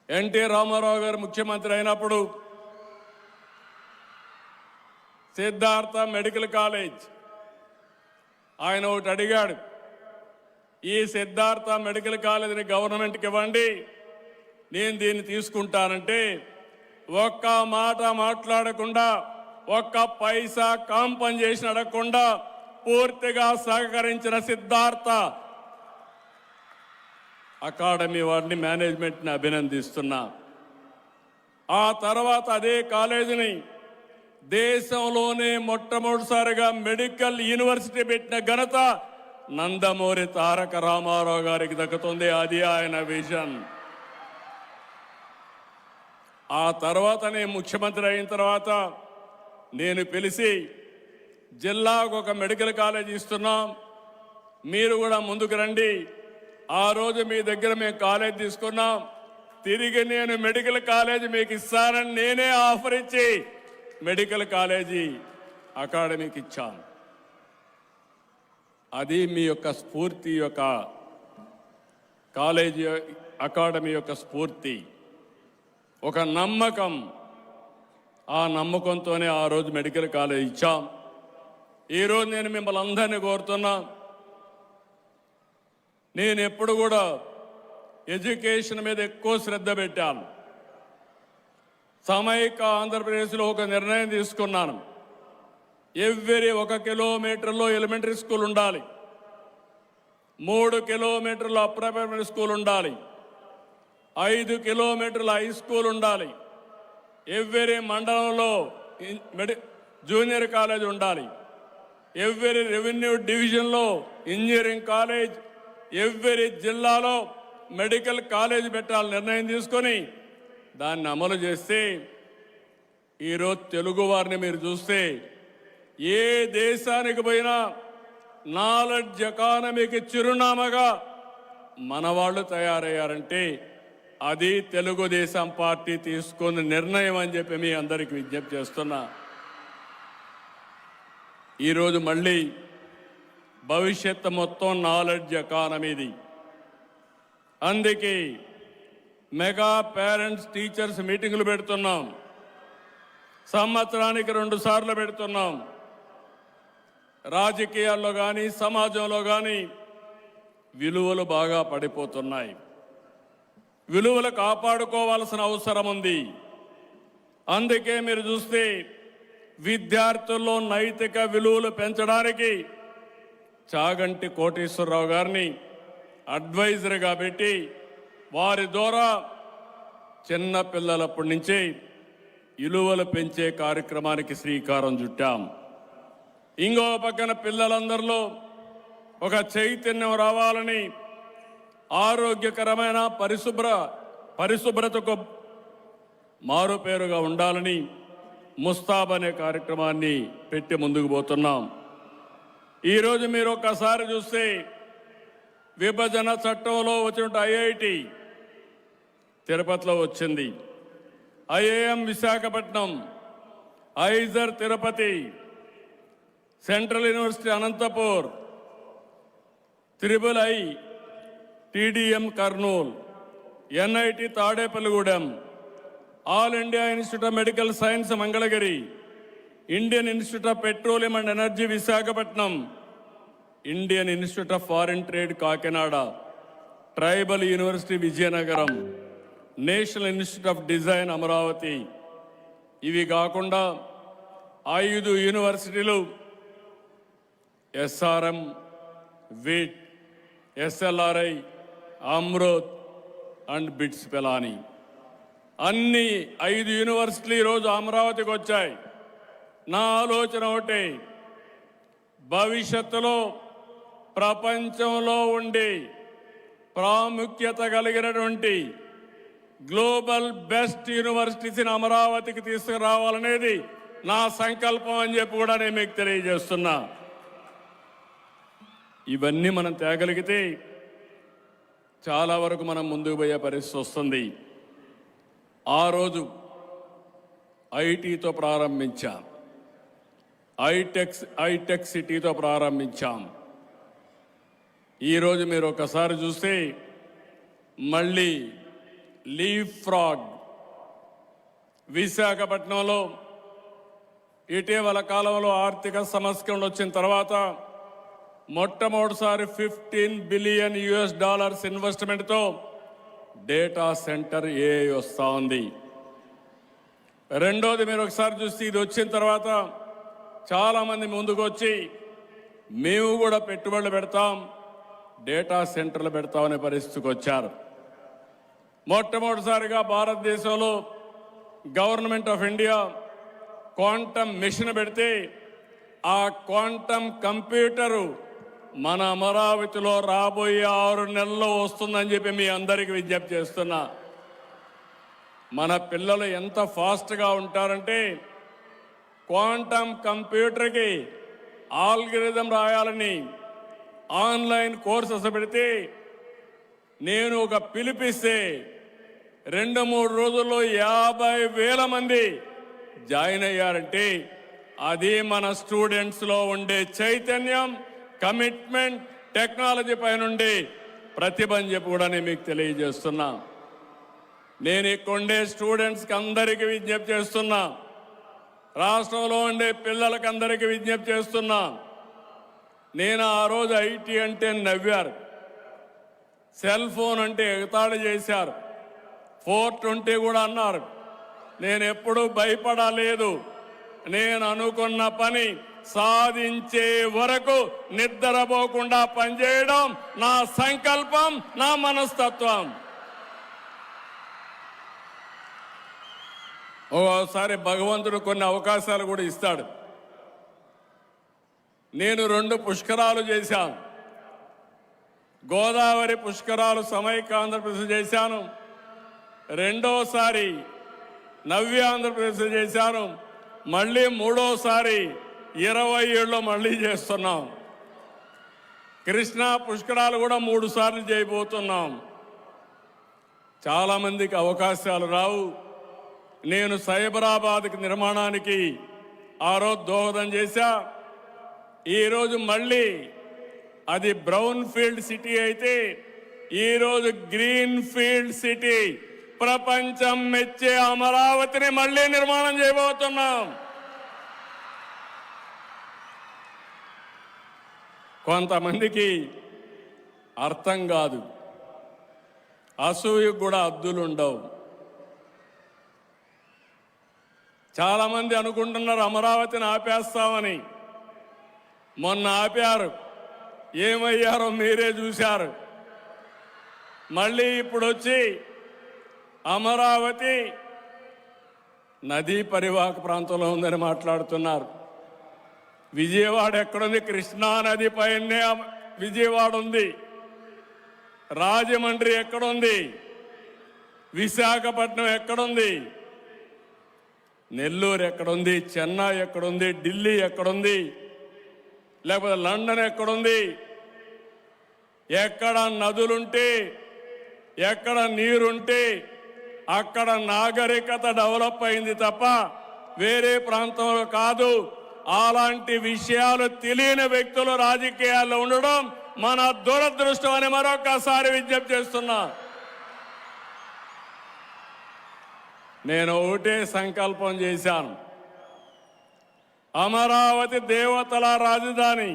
NT Ramarao గారు ముఖ్యమంత్రి అయినప్పుడు సిద్ధార్థ మెడికల్ కాలేజ్ ఆయన ఒకటి అడిగాడు, ఈ సిద్ధార్థ మెడికల్ కాలేజీని గవర్నమెంట్కి ఇవ్వండి, నేను దీన్ని తీసుకుంటానంటే ఒక్క మాట మాట్లాడకుండా, ఒక్క పైసా కాంపన్సేషన్ అడగకుండా పూర్తిగా సహకరించిన సిద్ధార్థ అకాడమీ వారిని, మేనేజ్మెంట్ని అభినందిస్తున్నా. ఆ తర్వాత అదే కాలేజీని దేశంలోనే మొట్టమొదటిసారిగా మెడికల్ యూనివర్సిటీ పెట్టిన ఘనత నందమూరి తారక రామారావు గారికి దక్కుతుంది. అది ఆయన విజన్. ఆ తర్వాత నేను ముఖ్యమంత్రి అయిన తర్వాత నేను పిలిచి జిల్లాకు ఒక మెడికల్ కాలేజ్ ఇస్తున్నాం, మీరు కూడా ముందుకు రండి. ఆ రోజు మీ దగ్గర మేము కాలేజ్ తీసుకున్నాం, తిరిగి నేను మెడికల్ కాలేజ్ మీకు ఇస్తానని నేనే ఆఫర్ ఇచ్చి మెడికల్ కాలేజీ అకాడమీకి ఇచ్చాను. అది మీ యొక్క స్ఫూర్తి, యొక్క కాలేజీ అకాడమీ యొక్క స్ఫూర్తి, ఒక నమ్మకం. ఆ నమ్మకంతోనే ఆ రోజు మెడికల్ కాలేజ్ ఇచ్చాం. ఈరోజు నేను మిమ్మల్ని అందరినీ కోరుతున్నా, నేను ఎప్పుడు కూడా ఎడ్యుకేషన్ మీద ఎక్కువ శ్రద్ధ పెట్టాను. సమైక్య ఆంధ్రప్రదేశ్లో ఒక నిర్ణయం తీసుకున్నాను, ఎవ్రీ 1 కిలోమీటర్లో ఎలిమెంటరీ స్కూల్ ఉండాలి, 3 కిలోమీటర్ల అప్పర్ ప్రైమరీ స్కూల్ ఉండాలి, 5 కిలోమీటర్ల హై స్కూల్ ఉండాలి, ఎవ్రీ మండలంలో జూనియర్ కాలేజ్ ఉండాలి, ఎవ్రీ రెవెన్యూ డివిజన్లో ఇంజనీరింగ్ కాలేజ్, ఎవ్రీ జిల్లాలో మెడికల్ కాలేజ్ పెట్టాలని నిర్ణయం తీసుకొని దాన్ని అమలు చేస్తే ఈరోజు తెలుగు వారిని మీరు చూస్తే ఏ దేశానికి పోయినా నాలెడ్జ్ ఎకానమీకి చిరునామాగా మన వాళ్ళు తయారయ్యారంటే అది తెలుగుదేశం పార్టీ తీసుకున్న నిర్ణయం అని చెప్పి మీ అందరికీ విజ్ఞప్తి చేస్తున్నా. ఈరోజు మళ్ళీ భవిష్యత్తు మొత్తం నాలెడ్జ్ ఎకానమీది. అందుకే మెగా పేరెంట్స్ టీచర్స్ మీటింగులు పెడుతున్నాం, సంవత్సరానికి 2 సార్లు పెడుతున్నాం. రాజకీయాల్లో కానీ సమాజంలో కానీ విలువలు బాగా పడిపోతున్నాయి, విలువలు కాపాడుకోవాల్సిన అవసరం ఉంది. అందుకే మీరు చూస్తే విద్యార్థుల్లో నైతిక విలువలు పెంచడానికి చాగంటి కోటేశ్వరరావు గారిని అడ్వైజర్గా పెట్టి వారి ద్వారా చిన్న పిల్లలప్పటి నుంచే విలువలు పెంచే కార్యక్రమానికి శ్రీకారం చుట్టాం. ఇంకో పక్కన పిల్లలందరిలో ఒక చైతన్యం రావాలని, ఆరోగ్యకరమైన పరిశుభ్రతకు మారుపేరుగా ఉండాలని ముస్తాబ్ అనే కార్యక్రమాన్ని పెట్టి ముందుకు పోతున్నాం. ఈరోజు మీరు ఒక్కసారి చూస్తే విభజన చట్టంలో వచ్చిన ఐఐటి తిరుపతిలో వచ్చింది, IIM Visakhapatnam, IISER Tirupati, central university Anantapur, triple I TDM Kurnool, NIT Tadepalligudem, all India institute of medical science Mangalagiri, Indian institute of petroleum and energy Visakhapatnam, Indian institute of foreign trade Kakinada, tribal university Vizianagaram, national institute of design Amaravati. ఇవి కాకుండా 5 యూనివర్సిటీలు SRM, VIT, SLRI, Amrit and BITS Pilani, అన్ని 5 యూనివర్సిటీలు ఈరోజు అమరావతికి వచ్చాయి. నా ఆలోచన ఒకటి, భవిష్యత్తులో ప్రపంచంలో ఉండి ప్రాముఖ్యత కలిగినటువంటి గ్లోబల్ బెస్ట్ యూనివర్సిటీస్ని అమరావతికి తీసుకురావాలనేది నా సంకల్పం అని చెప్పి కూడా నేను మీకు తెలియజేస్తున్నా. ఇవన్నీ మనం తేగలిగితే చాలా వరకు మనం ముందుకు పోయే పరిస్థితి వస్తుంది. ఆ రోజు ఐటీతో ప్రారంభించాం, హైటెక్ సిటీతో ప్రారంభించాం. ఈరోజు మీరు ఒకసారి చూస్తే మళ్ళీ లీఫ్ ఫ్రాగ్ విశాఖపట్నంలో ఇటీవల కాలంలో ఆర్థిక సంస్కరణలు వచ్చిన తర్వాత మొట్టమొదటిసారి $15 బిలియన్ ఇన్వెస్ట్మెంట్తో డేటా సెంటర్ వస్తూ ఉంది. రెండోది, మీరు ఒకసారి చూస్తే ఇది వచ్చిన తర్వాత చాలామంది ముందుకు వచ్చి మేము కూడా పెట్టుబడులు పెడతాం, డేటా సెంటర్లు పెడతామనే పరిస్థితికి వచ్చారు. మొట్టమొదటిసారిగా భారతదేశంలో government of India quantum mission పెడితే ఆ క్వాంటమ్ కంప్యూటరు మన అమరావతిలో రాబోయే 6 నెలల్లో వస్తుందని చెప్పి మీ అందరికీ విజ్ఞప్తి చేస్తున్నా. మన పిల్లలు ఎంత ఫాస్ట్గా ఉంటారంటే క్వాంటమ్ కంప్యూటర్కి ఆల్గరిథం రాయాలని ఆన్లైన్ కోర్సెస్ పెడితే నేను ఒక పిలిపిస్తే 2-3 రోజుల్లో 50,000 మంది జాయిన్ అయ్యారంటే అది మన స్టూడెంట్స్లో ఉండే చైతన్యం, కమిట్మెంట్, టెక్నాలజీ పైన ఉండే ప్రతిభ అని చెప్పి కూడా నేను మీకు తెలియజేస్తున్నా. నేను ఇక్కడ ఉండే స్టూడెంట్స్కి అందరికీ విజ్ఞప్తి చేస్తున్నా, రాష్ట్రంలో ఉండే పిల్లలకి అందరికీ విజ్ఞప్తి చేస్తున్నా. నేను ఆ రోజు ఐటీ అంటే నవ్వారు, సెల్ ఫోన్ అంటే ఎగతాళి చేశారు, 420 కూడా అన్నారు. నేను ఎప్పుడూ భయపడలేదు. నేను అనుకున్న పని సాధించే వరకు నిద్రపోకుండా పనిచేయడం నా సంకల్పం, నా మనస్తత్వం. ఓసారి భగవంతుడు కొన్ని అవకాశాలు కూడా ఇస్తాడు. నేను 2 పుష్కరాలు చేశాను. గోదావరి పుష్కరాలు సమైక్య ఆంధ్రప్రదేశ్ చేశాను, రెండోసారి నవ్య ఆంధ్రప్రదేశ్ చేశాను, మళ్ళీ మూడోసారి 27లో మళ్ళీ చేస్తున్నాం. కృష్ణా పుష్కరాలు కూడా 3 సార్లు చేయబోతున్నాం. చాలామందికి అవకాశాలు రావు. నేను సైబరాబాద్కి నిర్మాణానికి ఆ రోజు దోహదం చేశా. ఈరోజు మళ్ళీ అది బ్రౌన్ ఫీల్డ్ సిటీ అయితే ఈరోజు గ్రీన్ ఫీల్డ్ సిటీ, ప్రపంచం మెచ్చే అమరావతిని మళ్ళీ నిర్మాణం చేయబోతున్నాం. కొంతమందికి అర్థం కాదు, అసూయకు కూడా హద్దులు ఉండవు. చాలామంది అనుకుంటున్నారు అమరావతిని ఆపేస్తామని. మొన్న ఆపారు, ఏమయ్యారో మీరే చూశారు. మళ్ళీ ఇప్పుడు వచ్చి అమరావతి నదీ పరివాహక ప్రాంతంలో ఉందని మాట్లాడుతున్నారు. విజయవాడ ఎక్కడుంది? కృష్ణా నది పైనే విజయవాడ ఉంది. రాజమండ్రి ఎక్కడుంది? విశాఖపట్నం ఎక్కడుంది? నెల్లూరు ఎక్కడుంది? చెన్నై ఎక్కడుంది? ఢిల్లీ ఎక్కడుంది? లేకపోతే లండన్ ఎక్కడుంది? ఎక్కడ నదులుంటే, ఎక్కడ నీరుంటే అక్కడ నాగరికత డెవలప్ అయింది తప్ప వేరే ప్రాంతంలో కాదు. అలాంటి విషయాలు తెలియని వ్యక్తులు రాజకీయాల్లో ఉండడం మన దురదృష్టం అని మరొకసారి విజ్ఞప్తి చేస్తున్నా. నేను ఒకటే సంకల్పం చేశాను, అమరావతి దేవతల రాజధాని,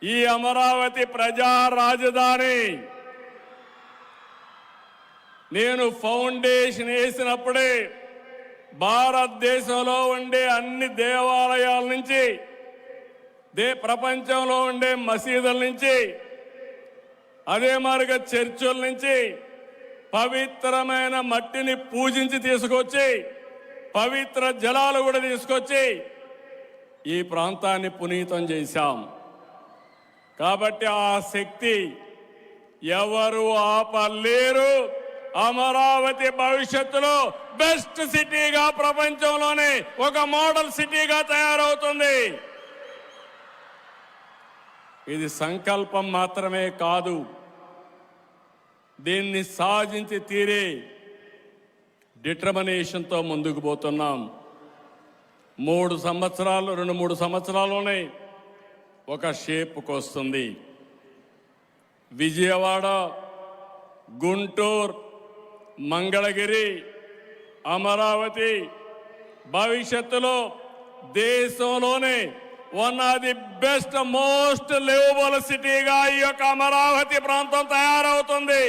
ఈ అమరావతి ప్రజా రాజధాని. నేను ఫౌండేషన్ వేసినప్పుడే భారతదేశంలో ఉండే అన్ని దేవాలయాల నుంచి, ప్రపంచంలో ఉండే మసీదుల నుంచి, అదే మాదిరిగా చర్చిల నుంచి పవిత్రమైన మట్టిని పూజించి తీసుకొచ్చి, పవిత్ర జలాలు కూడా తీసుకొచ్చి ఈ ప్రాంతాన్ని పునీతం చేశాం. కాబట్టి ఆ శక్తి ఎవరు ఆపలేరు. అమరావతి భవిష్యత్తులో బెస్ట్ సిటీగా, ప్రపంచంలోనే ఒక మోడల్ సిటీగా తయారవుతుంది. ఇది సంకల్పం మాత్రమే కాదు, దీన్ని సాధించి తీరే డిటర్మినేషన్తో ముందుకు పోతున్నాం. 2-3 సంవత్సరాల్లోనే ఒక షేప్కి వస్తుంది. విజయవాడ, గుంటూరు, మంగళగిరి, అమరావతి భవిష్యత్తులో దేశంలోనే one of the best most liveable సిటీగా ఈ యొక్క అమరావతి ప్రాంతం తయారవుతుంది.